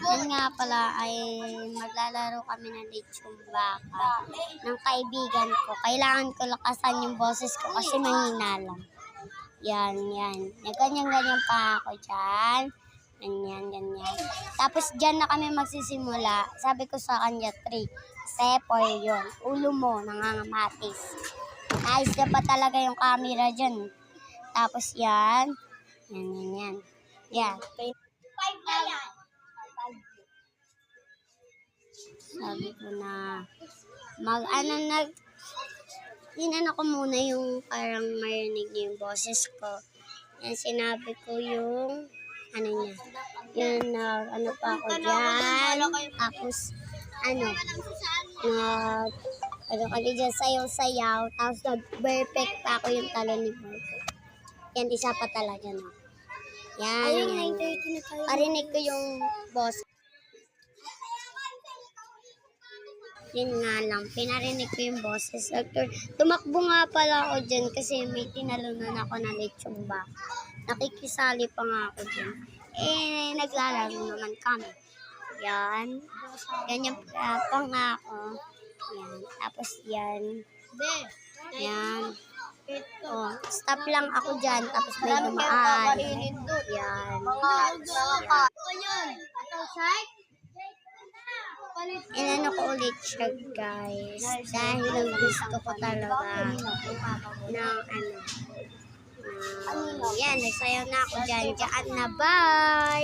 Yun nga pala ay maglalaro kami ng lechong baka ng kaibigan ko. Kailangan ko lakasan yung boses ko kasi mahina lang. Yan, yan. Ganyan-ganyan pa ako dyan. Ganyan, ganyan. Tapos dyan na kami magsisimula. Sabi ko sa kanya, 3. Kasi 4 yun. Ulo mo, nangangamatis. Ayos na pa talaga yung camera dyan. Tapos yan. Yan, yan, yan. Yan. 5 na yan. Sabi ko na inano ko muna yung parang marinig niya yung boses ko. Yan, sinabi ko yung niya. Yan, ano pa ako dyan. Tapos, kami dyan sayaw-sayaw. Tapos nag-perfect pa ako yung talon ni Marco. Yan, isa pa talaga, no. Yan, yan. Parinig ko yung boss. Yun nga lang, pinarinig ko yung boses. Tumakbo nga pala ako dyan kasi may tinalunan ako na lechong baka. Nakikisali pa nga ako dyan. Naglalaro naman kami. Yan. Ganyan pa nga ako. Yan. Tapos yan. Yan. Oh, stop lang ako dyan. Tapos may dumaan. Yan. Inano ko ulit siya, guys. Dahil gusto ko talaga ng yan, nagsayaw na ako dyan. Diyan na, bye!